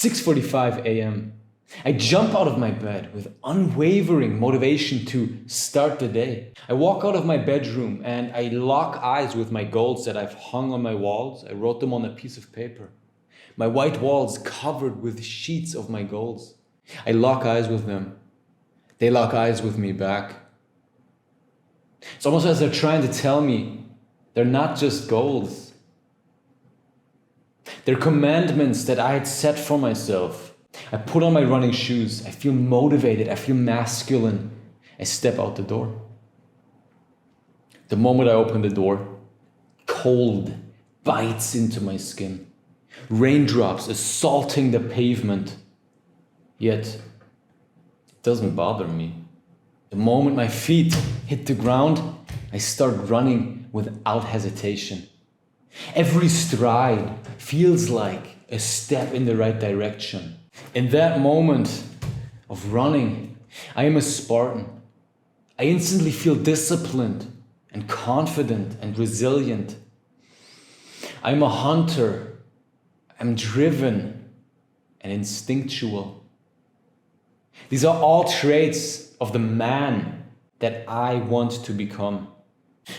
6:45 a.m. I jump out of my bed with unwavering motivation to start the day. I walk out of my bedroom and I lock eyes with my goals that I've hung on my walls. I wrote them on a piece of paper. My white walls covered with sheets of my goals. I lock eyes with them. They lock eyes with me back. It's almost as they're trying to tell me they're not just goals. They're commandments that I had set for myself. I put on my running shoes. I feel motivated. I feel masculine. I step out the door. The moment I open the door, cold bites into my skin. Raindrops assaulting the pavement. Yet, it doesn't bother me. The moment my feet hit the ground, I start running without hesitation. Every stride feels like a step in the right direction. In that moment of running, I am a Spartan. I instantly feel disciplined and confident and resilient. I'm a hunter. I'm driven and instinctual. These are all traits of the man that I want to become.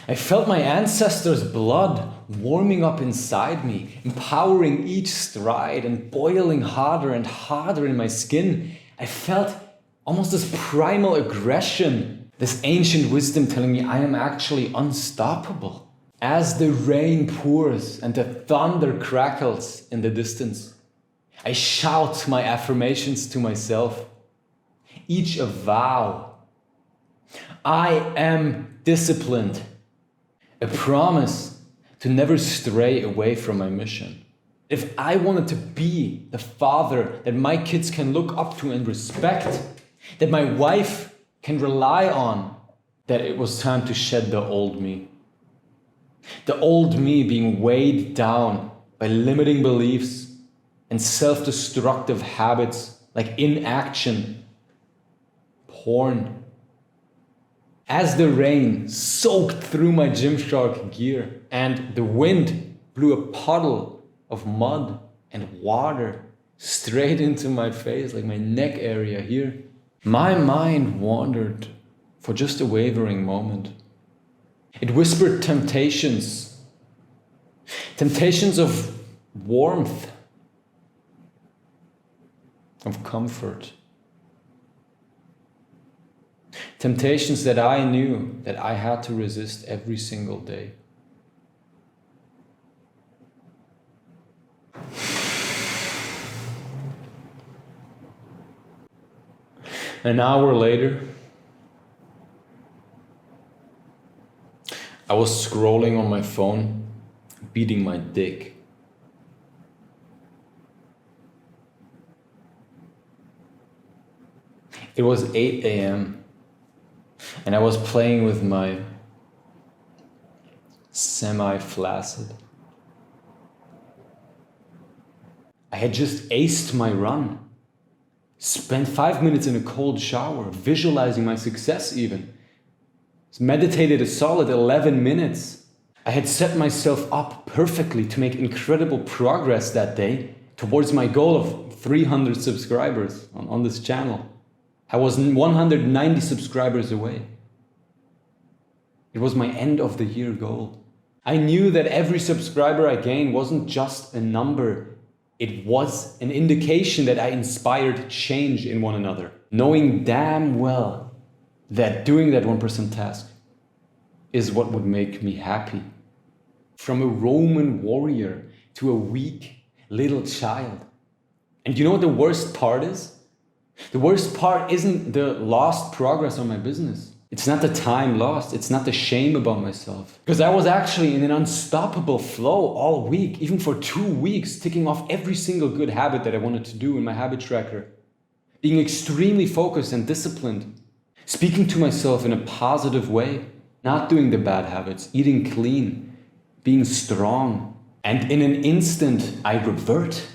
I felt my ancestors' blood warming up inside me, empowering each stride and boiling harder and harder in my skin. I felt almost this primal aggression, this ancient wisdom telling me I am actually unstoppable. As the rain pours and the thunder crackles in the distance, I shout my affirmations to myself, each a vow. I am disciplined. A promise to never stray away from my mission. If I wanted to be the father that my kids can look up to and respect, that my wife can rely on, that it was time to shed the old me. The old me being weighed down by limiting beliefs and self-destructive habits like inaction, porn. As the rain soaked through my Gymshark gear and the wind blew a puddle of mud and water straight into my face, like my neck area here, my mind wandered for just a wavering moment. It whispered temptations of warmth, of comfort. Temptations that I knew that I had to resist every single day. An hour later, I was scrolling on my phone, beating my dick. It was 8 a.m. and I was playing with my semi-flaccid. I had just aced my run, spent 5 minutes in a cold shower, visualizing my success even. Meditated a solid 11 minutes. I had set myself up perfectly to make incredible progress that day towards my goal of 300 subscribers on this channel. I was 190 subscribers away. It was my end of the year goal. I knew that every subscriber I gained wasn't just a number. It was an indication that I inspired change in one another. Knowing damn well that doing that 1% task is what would make me happy. From a Roman warrior to a weak little child. And you know what the worst part is? The worst part isn't the lost progress on my business. It's not the time lost. It's not the shame about myself. Because I was actually in an unstoppable flow all week, even for 2 weeks, ticking off every single good habit that I wanted to do in my habit tracker. Being extremely focused and disciplined. Speaking to myself in a positive way. Not doing the bad habits. Eating clean. Being strong. And in an instant, I revert.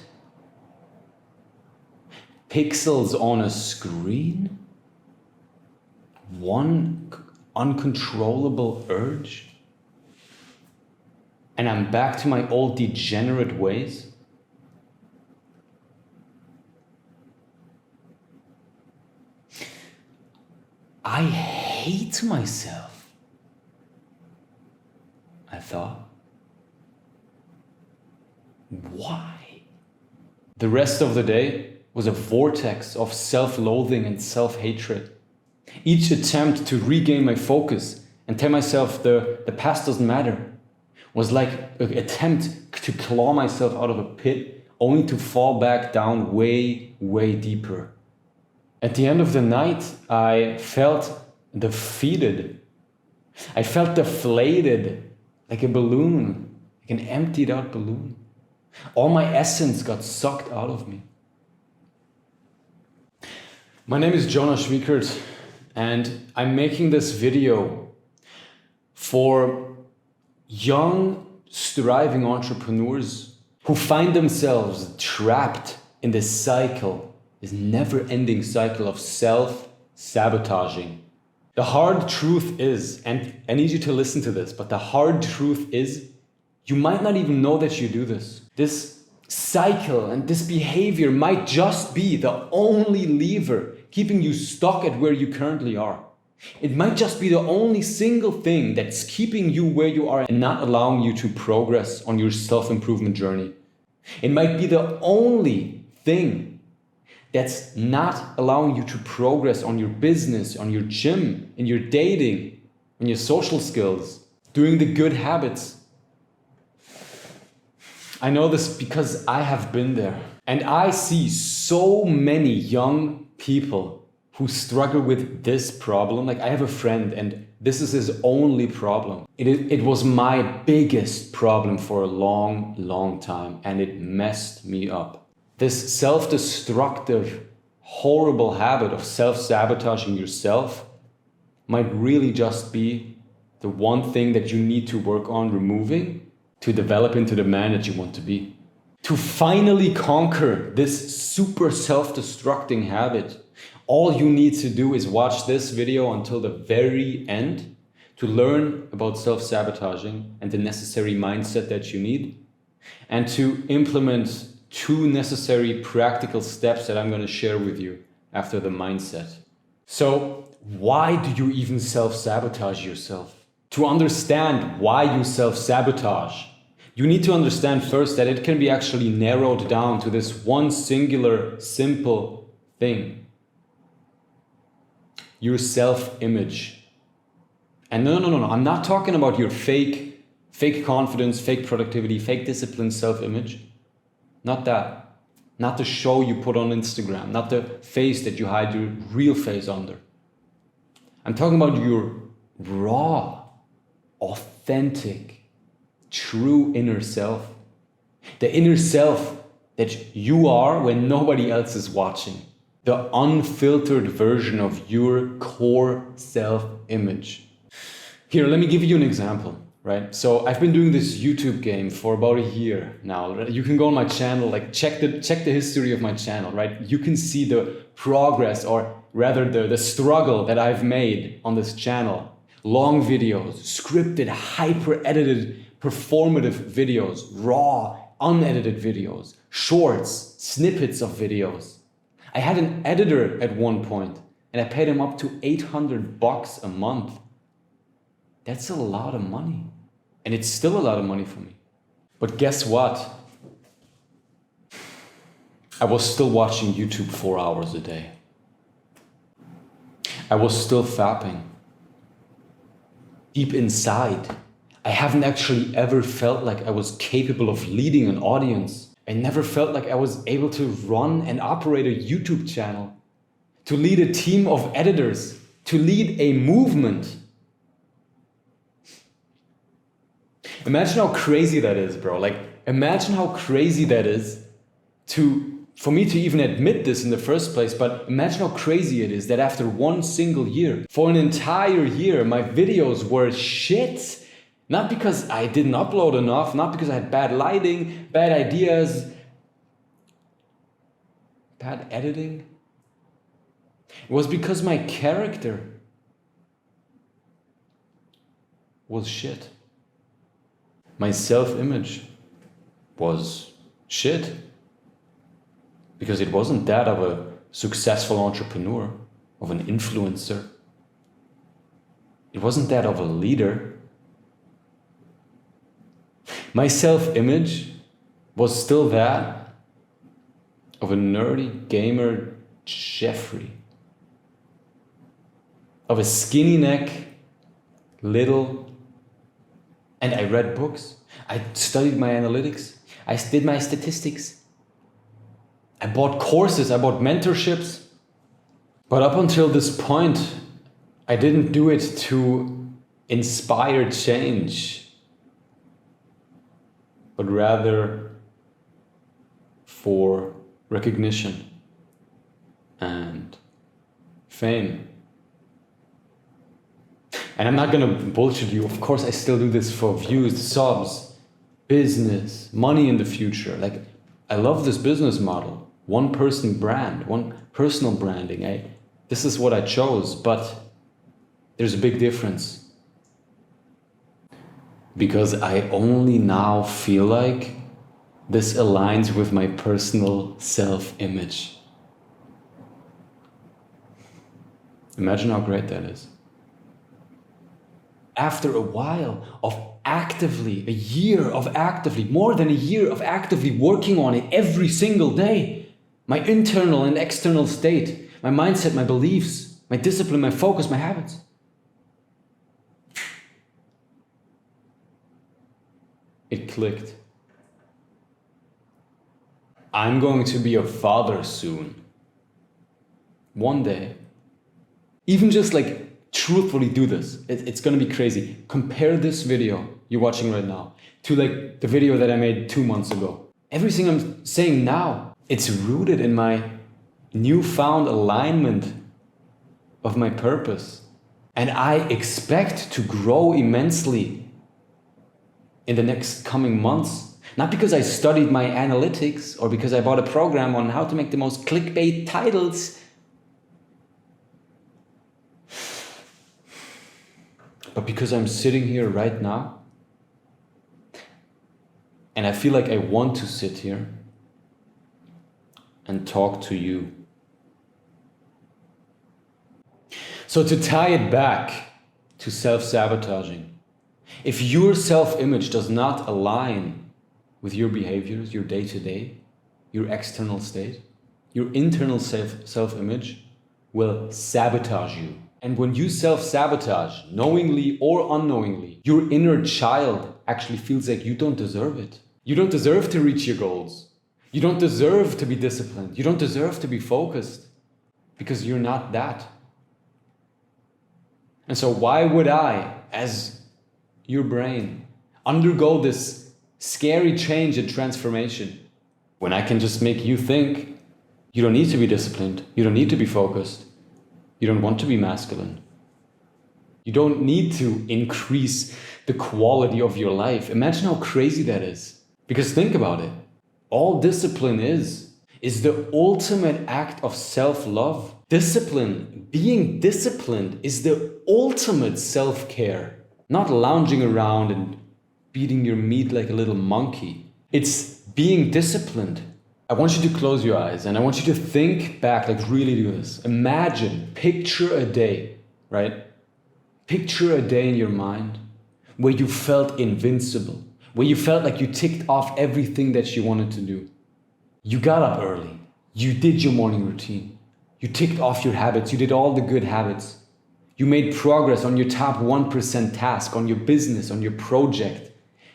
Pixels on a screen? One uncontrollable urge? And I'm back to my old degenerate ways? I hate myself, I thought. Why? The rest of the day was a vortex of self-loathing and self-hatred. Each attempt to regain my focus and tell myself the past doesn't matter was like an attempt to claw myself out of a pit, only to fall back down way, way deeper. At the end of the night, I felt defeated. I felt deflated, like a balloon, like an emptied out balloon. All my essence got sucked out of me. My name is Jonas Schwiekert, and I'm making this video for young, striving entrepreneurs who find themselves trapped in this cycle, this never-ending cycle of self-sabotaging. The hard truth is, and I need you to listen to this, but the hard truth is, you might not even know that you do this. This cycle and this behavior might just be the only lever keeping you stuck at where you currently are. It might just be the only single thing that's keeping you where you are and not allowing you to progress on your self-improvement journey. It might be the only thing that's not allowing you to progress on your business, on your gym, in your dating, on your social skills, doing the good habits. I know this because I have been there. And I see so many young people who struggle with this problem. Like, I have a friend and this is his only problem. It was my biggest problem for a long, long time, and it messed me up. This self-destructive, horrible habit of self-sabotaging yourself might really just be the one thing that you need to work on removing to develop into the man that you want to be. To finally conquer this super self-destructing habit, all you need to do is watch this video until the very end to learn about self-sabotaging and the necessary mindset that you need, and to implement 2 necessary practical steps that I'm going to share with you after the mindset. So, why do you even self-sabotage yourself? To understand why you self-sabotage, you need to understand first that it can be actually narrowed down to this one singular, simple thing. Your self-image. And no, I'm not talking about your fake confidence, fake productivity, fake discipline self-image. Not that. Not the show you put on Instagram, not the face that you hide your real face under. I'm talking about your raw, authentic, true inner self. The inner self that you are when nobody else is watching. The unfiltered version of your core self-image. Here, let me give you an example, right? So I've been doing this YouTube game for about a year now. You can go on my channel, like check the history of my channel, right? You can see the progress, or rather the struggle that I've made on this channel. Long videos, scripted, hyper-edited, performative videos, raw, unedited videos, shorts, snippets of videos. I had an editor at one point and I paid him up to $800 a month. That's a lot of money. And it's still a lot of money for me. But guess what? I was still watching YouTube 4 hours a day. I was still fapping. Deep inside, I haven't actually ever felt like I was capable of leading an audience. I never felt like I was able to run and operate a YouTube channel, to lead a team of editors, to lead a movement. Imagine how crazy that is, bro. Like, imagine how crazy that is for me to even admit this in the first place, but imagine how crazy it is that after one single year, for an entire year, my videos were shit. Not because I didn't upload enough, not because I had bad lighting, bad ideas, bad editing. It was because my character was shit. My self-image was shit. Because it wasn't that of a successful entrepreneur, of an influencer, It wasn't that of a leader. My self-image was still that of a nerdy gamer Jeffrey. Of a skinny neck, little, and I read books. I studied my analytics. I did my statistics. I bought courses, I bought mentorships. But up until this point, I didn't do it to inspire change, but rather for recognition and fame. And I'm not gonna bullshit you, of course I still do this for views, subs, business, money in the future. Like, I love this business model. One person brand, one personal branding. This is what I chose, but there's a big difference. Because I only now feel like this aligns with my personal self-image. Imagine how great that is. After a while of more than a year of actively working on it every single day, my internal and external state, my mindset, my beliefs, my discipline, my focus, my habits. It clicked. I'm going to be a father soon. One day. Even just like truthfully do this. It's gonna be crazy. Compare this video you're watching right now to like the video that I made 2 months ago. Everything I'm saying now, it's rooted in my newfound alignment of my purpose. And I expect to grow immensely in the next coming months. Not because I studied my analytics or because I bought a program on how to make the most clickbait titles, but because I'm sitting here right now and I feel like I want to sit here and talk to you. So to tie it back to self-sabotaging, if your self-image does not align with your behaviors, your day-to-day, your external state, your internal self-image will sabotage you. And when you self-sabotage, knowingly or unknowingly, your inner child actually feels like you don't deserve it. You don't deserve to reach your goals. You don't deserve to be disciplined. You don't deserve to be focused because you're not that. And so why would I, as your brain, undergo this scary change and transformation when I can just make you think you don't need to be disciplined, you don't need to be focused, you don't want to be masculine. You don't need to increase the quality of your life. Imagine how crazy that is. Because think about it. All discipline is the ultimate act of self-love. Discipline, being disciplined, is the ultimate self-care. Not lounging around and beating your meat like a little monkey. It's being disciplined. I want you to close your eyes and I want you to think back, like really do this. Imagine, picture a day, right? Picture a day in your mind where you felt invincible, where you felt like you ticked off everything that you wanted to do. You got up early, you did your morning routine, you ticked off your habits, you did all the good habits. You made progress on your top 1% task, on your business, on your project.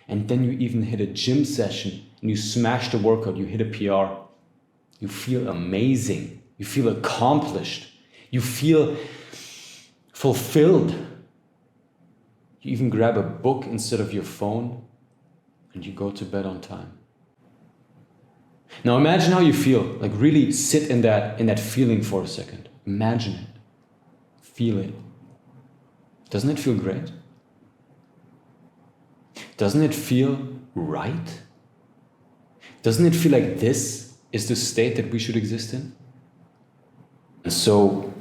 And then you even hit a gym session and you smashed a workout, you hit a PR. You feel amazing. You feel accomplished. You feel fulfilled. You even grab a book instead of your phone and you go to bed on time. Now imagine how you feel. Like really sit in that feeling for a second. Imagine it. Feel it. Doesn't it feel great? Doesn't it feel right? Doesn't it feel like this is the state that we should exist in? And so,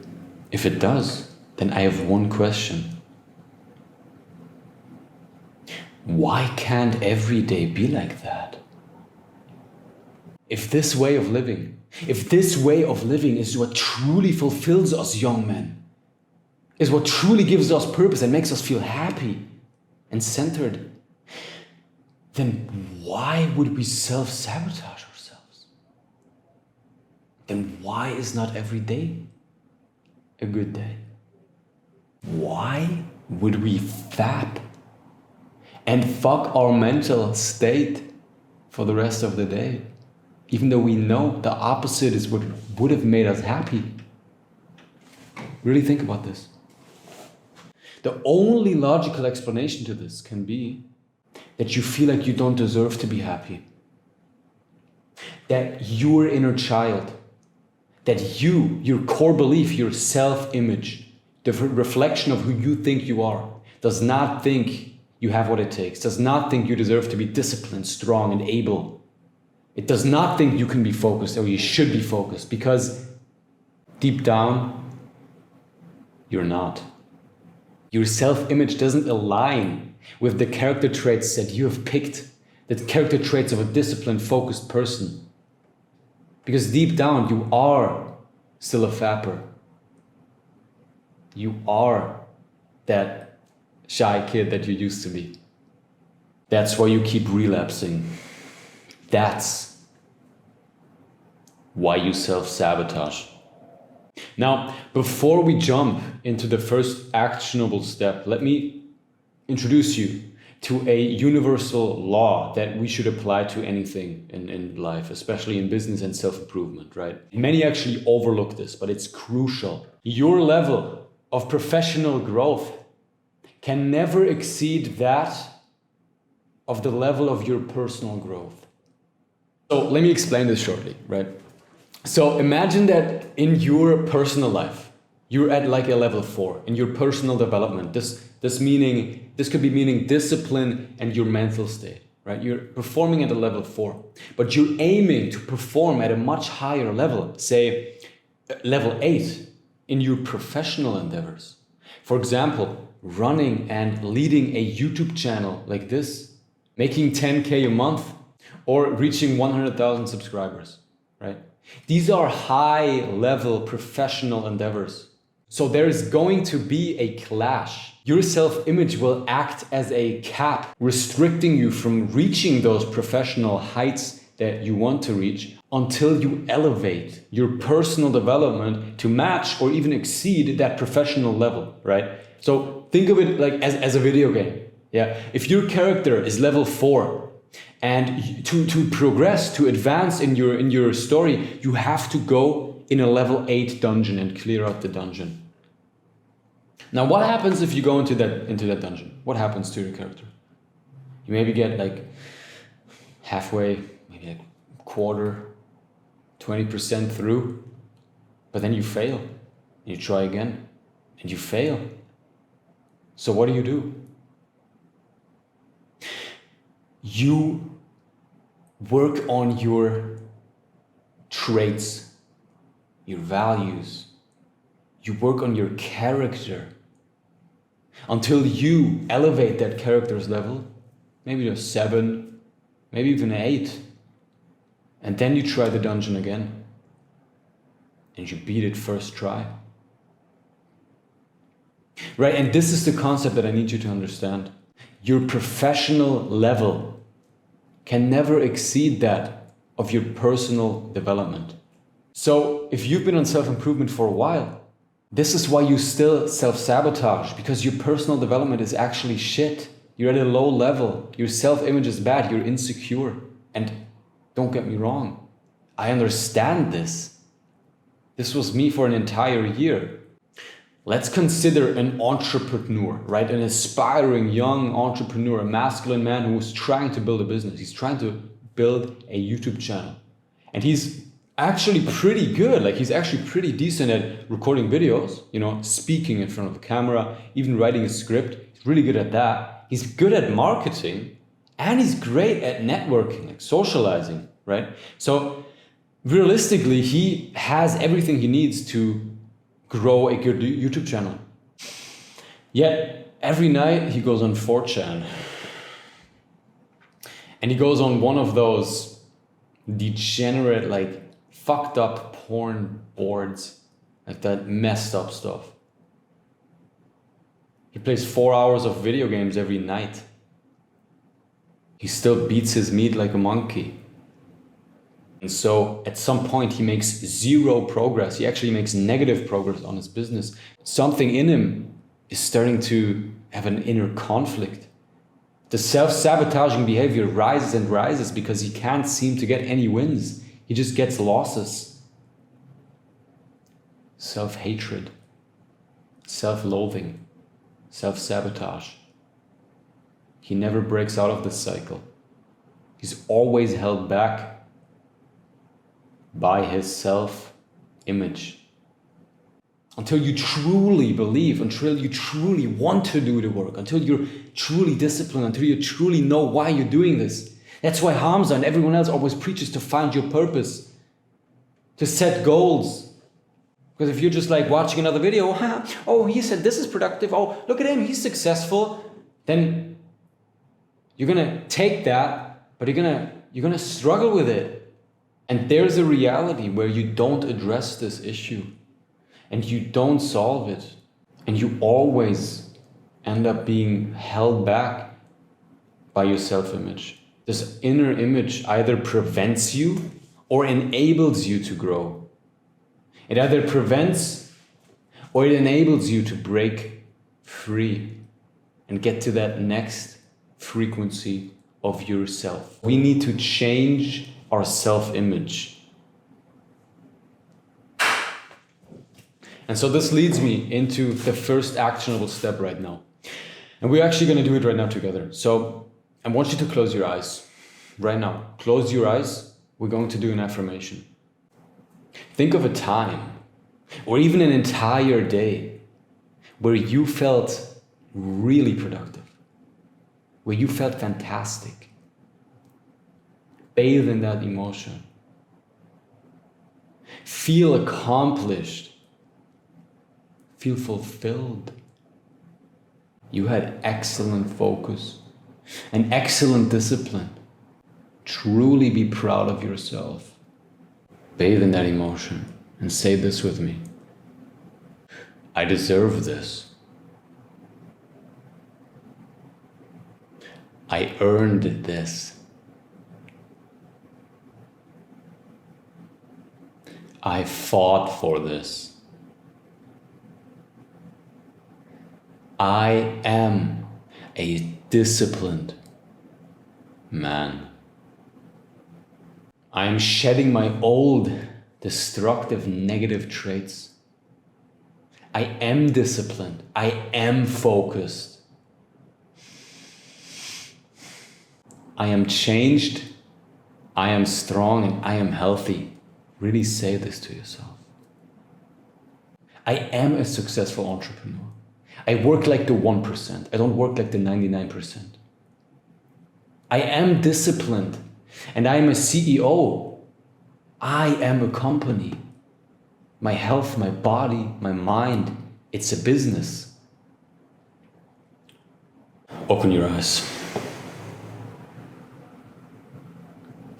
if it does, then I have one question. Why can't every day be like that? If this way of living is what truly fulfills us young men, is what truly gives us purpose and makes us feel happy and centered, then why would we self-sabotage ourselves? Then why is not every day a good day? Why would we fap and fuck our mental state for the rest of the day, even though we know the opposite is what would have made us happy? Really think about this. The only logical explanation to this can be that you feel like you don't deserve to be happy. That your inner child, that you, your core belief, your self-image, the reflection of who you think you are, does not think you have what it takes, does not think you deserve to be disciplined, strong, and able. It does not think you can be focused or you should be focused, because deep down, you're not. Your self-image doesn't align with the character traits that you have picked, the character traits of a disciplined, focused person. Because deep down, you are still a fapper. You are that shy kid that you used to be. That's why you keep relapsing. That's why you self-sabotage. Now, before we jump into the first actionable step, let me introduce you to a universal law that we should apply to anything in life, especially in business and self-improvement, right? Many actually overlook this, but it's crucial. Your level of professional growth can never exceed that of the level of your personal growth. So let me explain this shortly, right? So imagine that in your personal life, you're at like a level 4 in your personal development. This could be meaning discipline and your mental state, right? You're performing at a level 4, but you're aiming to perform at a much higher level, say level 8 in your professional endeavors. For example, running and leading a YouTube channel like this, making 10K a month, or reaching 100,000 subscribers, right? These are high-level professional endeavors. So there is going to be a clash. Your self-image will act as a cap, restricting you from reaching those professional heights that you want to reach until you elevate your personal development to match or even exceed that professional level, right? So think of it like as a video game. Yeah. If your character is level 4, and to progress, to advance in your story, you have to go in a level 8 dungeon and clear out the dungeon. Now, what happens if you go into that dungeon? What happens to your character? You maybe get like halfway, maybe like a quarter, 20% through, but then you fail. You try again, and you fail. So what do? You work on your traits, your values. You work on your character until you elevate that character's level, maybe to a 7, maybe even an 8. And then you try the dungeon again. And you beat it first try. Right, and this is the concept that I need you to understand. Your professional level can never exceed that of your personal development. So if you've been on self-improvement for a while, this is why you still self-sabotage, because your personal development is actually shit. You're at a low level, your self-image is bad, you're insecure. And don't get me wrong, I understand this. This was me for an entire year. Let's consider an entrepreneur, right? An aspiring young entrepreneur, a masculine man who's trying to build a business. He's trying to build a YouTube channel. And he's actually pretty good. Like he's actually pretty decent at recording videos, speaking in front of a camera, even writing a script. He's really good at that. He's good at marketing and he's great at networking, like socializing, right? So realistically, he has everything he needs to grow a good YouTube channel. Yet every night he goes on 4chan and he goes on one of those degenerate, like fucked up porn boards, like that messed up stuff. He plays 4 hours of video games every night. He still beats his meat like a monkey. And so at some point he makes zero progress. He actually makes negative progress on his business. Something in him is starting to have an inner conflict. The self-sabotaging behavior rises and rises because he can't seem to get any wins. He just gets losses. Self-hatred, self-loathing, self-sabotage. He never breaks out of this cycle. He's always held back by his self-image. Until you truly believe, until you truly want to do the work, until you're truly disciplined, until you truly know why you're doing this. That's why Hamza and everyone else always preaches to find your purpose, to set goals. Because if you're just like watching another video, oh, he said this is productive, oh, look at him, he's successful, then you're gonna take that, but you're gonna struggle with it. And there's a reality where you don't address this issue and you don't solve it, and you always end up being held back by your self-image. This inner image either prevents you or enables you to grow. It either prevents or it enables you to break free and get to that next frequency of yourself. We need to change our self-image. And so this leads me into the first actionable step right now. And we're actually going to do it right now together. So I want you to close your eyes right now. Close your eyes. We're going to do an affirmation. Think of a time or even an entire day where you felt really productive, where you felt fantastic. Bathe in that emotion. Feel accomplished. Feel fulfilled. You had excellent focus and excellent discipline. Truly be proud of yourself. Bathe in that emotion and say this with me. I deserve this. I earned this. I fought for this. I am a disciplined man. I am shedding my old, destructive, negative traits. I am disciplined. I am focused. I am changed. I am strong and I am healthy. Really say this to yourself. I am a successful entrepreneur. I work like the 1%. I don't work like the 99%. I am disciplined and I am a CEO. I am a company. My health, my body, my mind, it's a business. Open your eyes.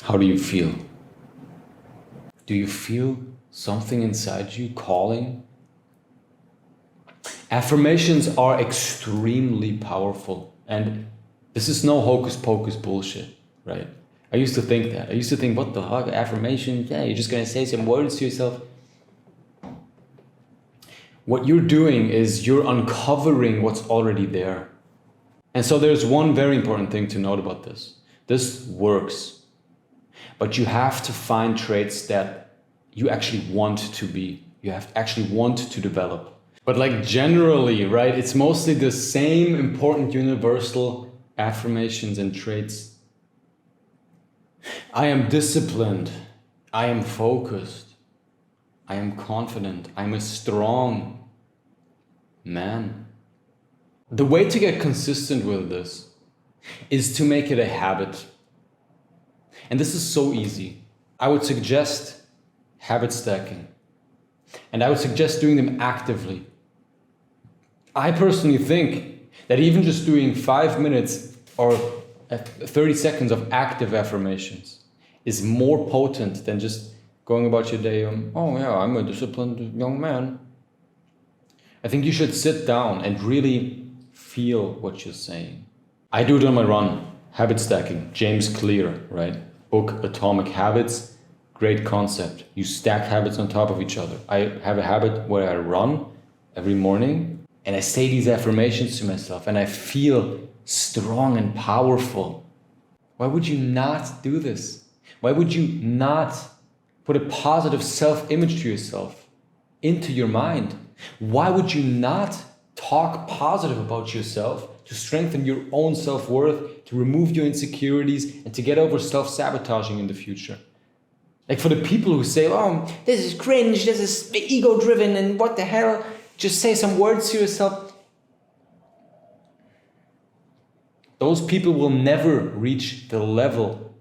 How do you feel? Do you feel something inside you calling? Affirmations are extremely powerful, and this is no hocus pocus bullshit, right? I used to think that. I used to think, what the fuck, affirmation? Yeah, you're just gonna say some words to yourself. What you're doing is you're uncovering what's already there. And so there's one very important thing to note about this. This works, but you have to find traits that you actually want to be. You have actually want to develop. But like generally, right, it's mostly the same important universal affirmations and traits. I am disciplined. I am focused. I am confident. I'm a strong man. The way to get consistent with this is to make it a habit. And this is so easy. I would suggest habit stacking. And I would suggest doing them actively. I personally think that even just doing 5 minutes or 30 seconds of active affirmations is more potent than just going about your day, oh yeah, I'm a disciplined young man. I think you should sit down and really feel what you're saying. I do it on my run. Habit stacking, James Clear, right? Book Atomic Habits, great concept. You stack habits on top of each other. I have a habit where I run every morning and I say these affirmations to myself and I feel strong and powerful. Why would you not do this? Why would you not put a positive self-image to yourself into your mind? Why would you not talk positive about yourself to strengthen your own self-worth, to remove your insecurities, and to get over self-sabotaging in the future? Like for the people who say, oh, this is cringe, this is ego-driven, and what the hell? Just say some words to yourself. Those people will never reach the level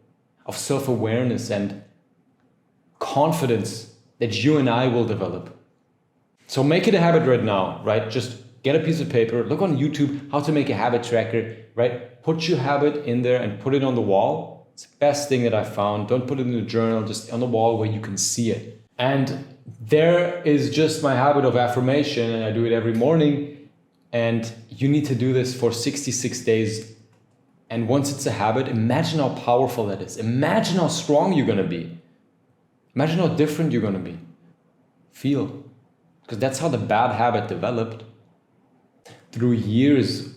of self-awareness and confidence that you and I will develop. So make it a habit right now, right? Just get a piece of paper, look on YouTube, how to make a habit tracker, right? Put your habit in there and put it on the wall. It's the best thing that I found. Don't put it in a journal, just on the wall where you can see it. And there is just my habit of affirmation, and I do it every morning. And you need to do this for 66 days. And once it's a habit, imagine how powerful that is. Imagine how strong you're gonna be. Imagine how different you're gonna be. Feel. Because that's how the bad habit developed. Through years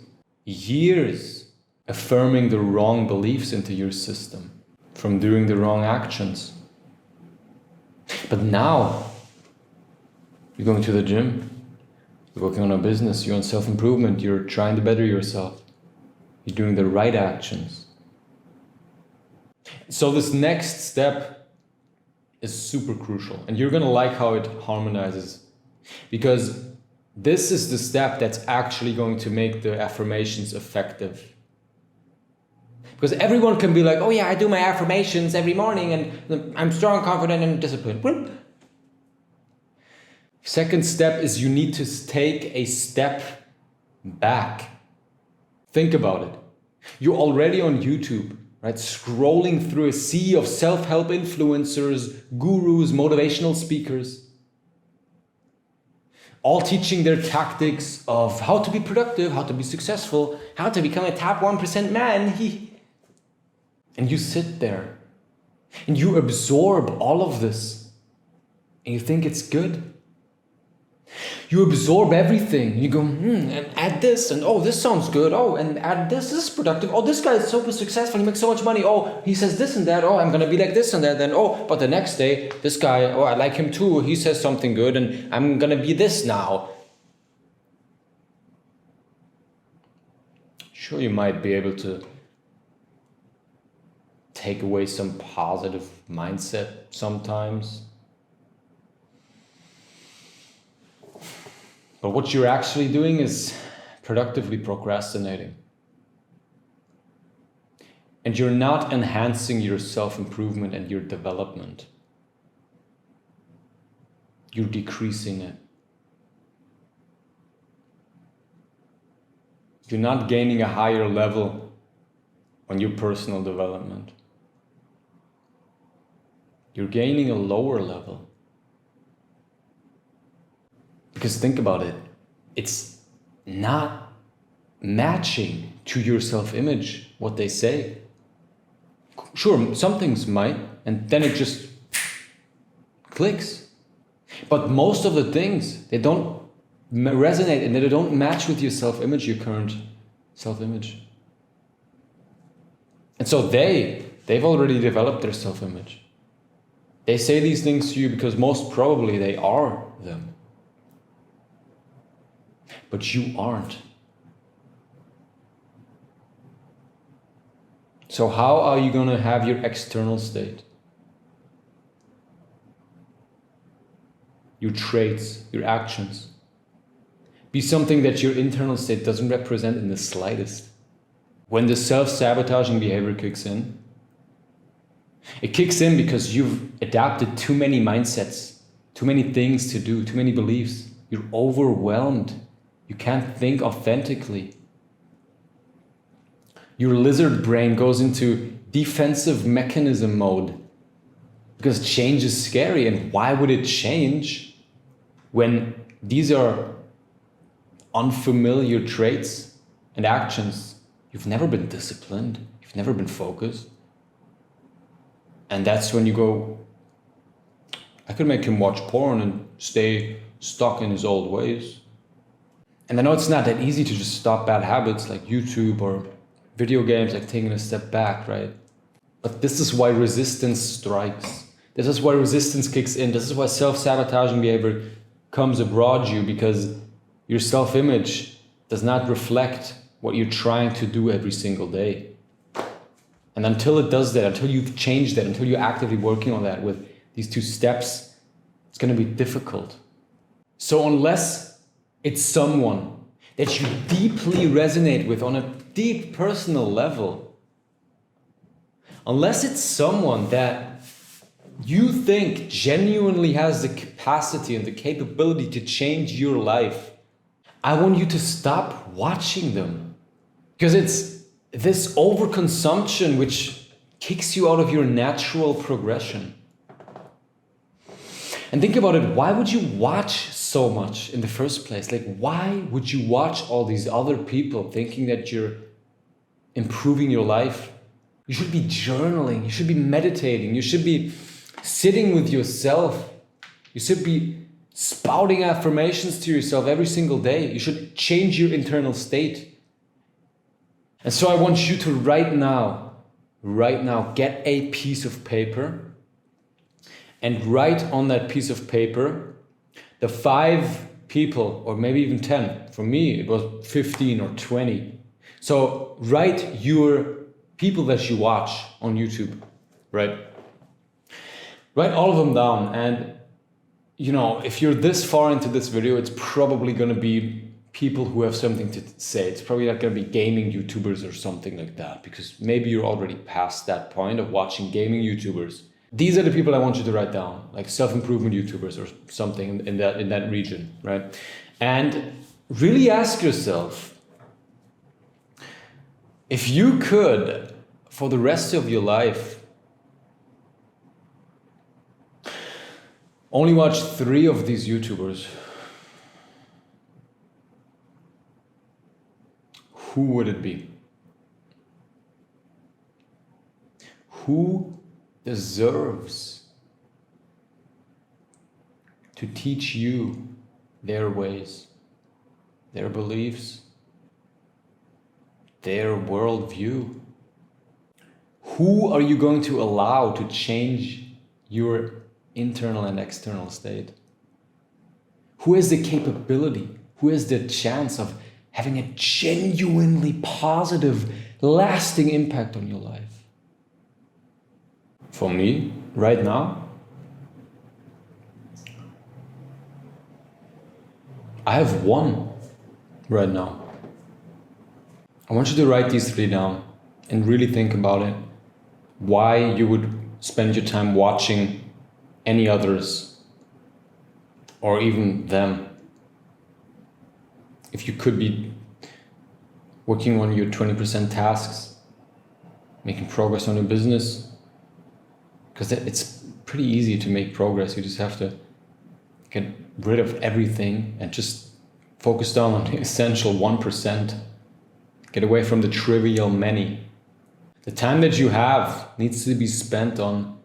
affirming the wrong beliefs into your system, from doing the wrong actions. But now, you're going to the gym, you're working on a business, you're on self-improvement, you're trying to better yourself. You're doing the right actions. So this next step is super crucial, and you're gonna like how it harmonizes, because this is the step that's actually going to make the affirmations effective. Because everyone can be like, oh yeah, I do my affirmations every morning and I'm strong, confident, and disciplined. Second step is you need to take a step back. Think about it. You're already on YouTube, right? Scrolling through a sea of self-help influencers, gurus, motivational speakers, all teaching their tactics of how to be productive, how to be successful, how to become a top 1% man. And you sit there and you absorb all of this and you think it's good. You absorb everything. You go, and add this, and oh, this sounds good. Oh, and add this is productive. Oh, this guy is super successful. He makes so much money. Oh, he says this and that. Oh, I'm gonna be like this and that. Then oh, but the next day, this guy, oh, I like him too. He says something good, and I'm gonna be this now. Sure, you might be able to take away some positive mindset sometimes. But what you're actually doing is productively procrastinating. And you're not enhancing your self-improvement and your development. You're decreasing it. You're not gaining a higher level on your personal development. You're gaining a lower level. Because think about it, it's not matching to your self-image, what they say. Sure, some things might, and then it just clicks. But most of the things, they don't resonate and they don't match with your self-image, your current self-image. And so they've already developed their self-image. They say these things to you because most probably they are them. But you aren't. So how are you going to have your external state? Your traits, your actions. Be something that your internal state doesn't represent in the slightest. When the self-sabotaging behavior kicks in, it kicks in because you've adapted too many mindsets, too many things to do, too many beliefs. You're overwhelmed. You can't think authentically. Your lizard brain goes into defensive mechanism mode because change is scary. And why would it change when these are unfamiliar traits and actions, you've never been disciplined, you've never been focused. And that's when you go, I could make him watch porn and stay stuck in his old ways. And I know it's not that easy to just stop bad habits like YouTube or video games, like taking a step back, right? But this is why resistance strikes. This is why resistance kicks in. This is why self-sabotaging behavior comes abroad you, because your self-image does not reflect what you're trying to do every single day. And until it does that, until you've changed that, until you're actively working on that with these 2 steps, it's going to be difficult. So unless it's someone that you deeply resonate with on a deep personal level, unless it's someone that you think genuinely has the capacity and the capability to change your life, I want you to stop watching them. Because it's this overconsumption which kicks you out of your natural progression. And think about it, why would you watch so much in the first place? Like, why would you watch all these other people thinking that you're improving your life? You should be journaling, you should be meditating, you should be sitting with yourself. You should be spouting affirmations to yourself every single day. You should change your internal state. And so I want you to right now, get a piece of paper and write on that piece of paper the 5 people, or maybe even 10. For me, it was 15 or 20. So write your people that you watch on YouTube, right? Write all of them down. And, you know, if you're this far into this video, it's probably going to be people who have something to say. It's probably not going to be gaming YouTubers or something like that, because maybe you're already past that point of watching gaming YouTubers. These are the people I want you to write down, like self-improvement YouTubers or something in that region, right? And really ask yourself, if you could, for the rest of your life, only watch 3 of these YouTubers, who would it be? Who deserves to teach you their ways, their beliefs, their worldview? Who are you going to allow to change your internal and external state? Who has the capability? Who has the chance of having a genuinely positive, lasting impact on your life? For me, right now, I have one right now. I want you to write these 3 down and really think about it. Why you would spend your time watching any others, or even them. If you could be working on your 20% tasks, making progress on your business, because it's pretty easy to make progress. You just have to get rid of everything and just focus down on the essential 1%. Get away from the trivial many. The time that you have needs to be spent on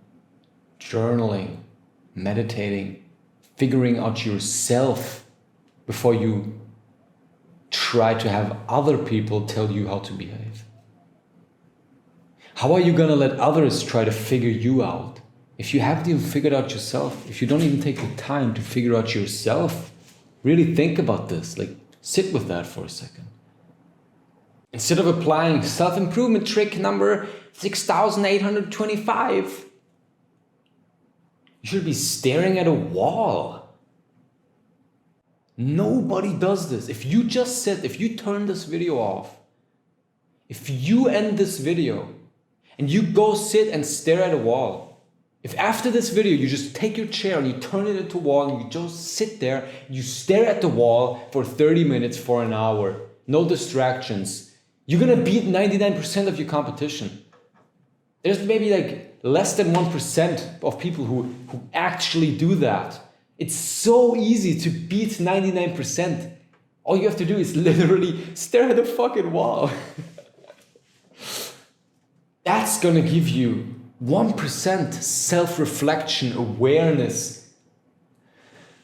journaling, meditating, figuring out yourself before you try to have other people tell you how to behave. How are you gonna let others try to figure you out if you haven't even figured out yourself? If you don't even take the time to figure out yourself? Really think about this, like sit with that for a second. Instead of applying self-improvement trick number 6,825, you should be staring at a wall. Nobody does this. If you just sit, if you turn this video off, if you end this video and you go sit and stare at a wall, if after this video you just take your chair and you turn it into a wall and you just sit there, you stare at the wall for 30 minutes, for an hour, no distractions, you're gonna beat 99% of your competition. There's maybe like less than 1% of people who actually do that. It's so easy to beat 99%. All you have to do is literally stare at the fucking wall. That's gonna give you 1% self-reflection, awareness,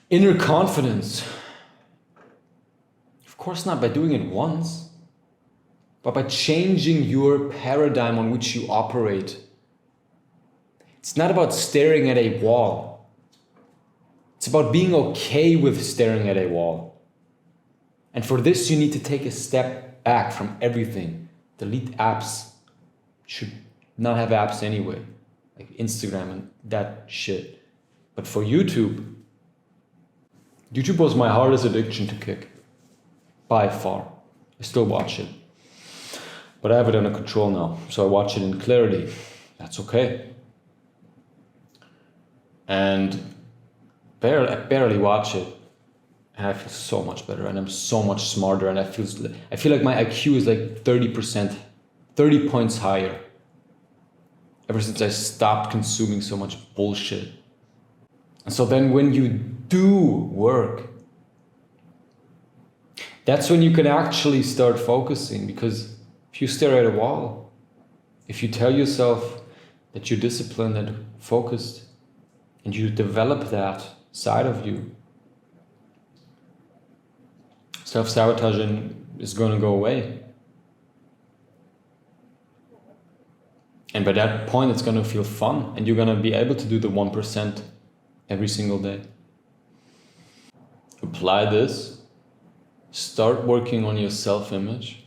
inner confidence. Of course not by doing it once, but by changing your paradigm on which you operate. It's not about staring at a wall. It's about being okay with staring at a wall. And for this, you need to take a step back from everything. Delete apps. You should not have apps anyway, like Instagram and that shit. But for YouTube was my hardest addiction to kick, by far. I still watch it, but I have it under control now, so I watch it in clarity. That's okay. And I barely watch it, and I feel so much better, and I'm so much smarter, and I feel like my IQ is like 30%, 30 points higher ever since I stopped consuming so much bullshit. And so then when you do work, that's when you can actually start focusing, because if you stare at a wall, if you tell yourself that you're disciplined and focused, and you develop that side of you, self-sabotaging is going to go away. And by that point, it's going to feel fun, and you're going to be able to do the 1% every single day. Apply this. Start working on your self-image.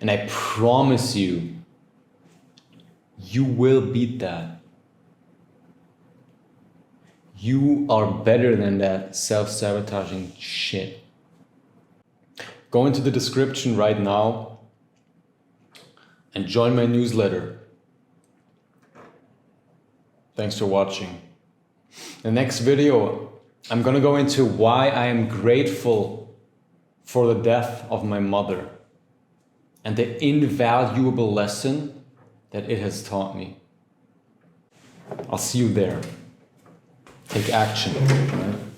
And I promise you, you will beat that. You are better than that self-sabotaging shit. Go into the description right now and join my newsletter. Thanks for watching. The next video, I'm gonna go into why I am grateful for the death of my mother and the invaluable lesson that it has taught me. I'll see you there. Take action.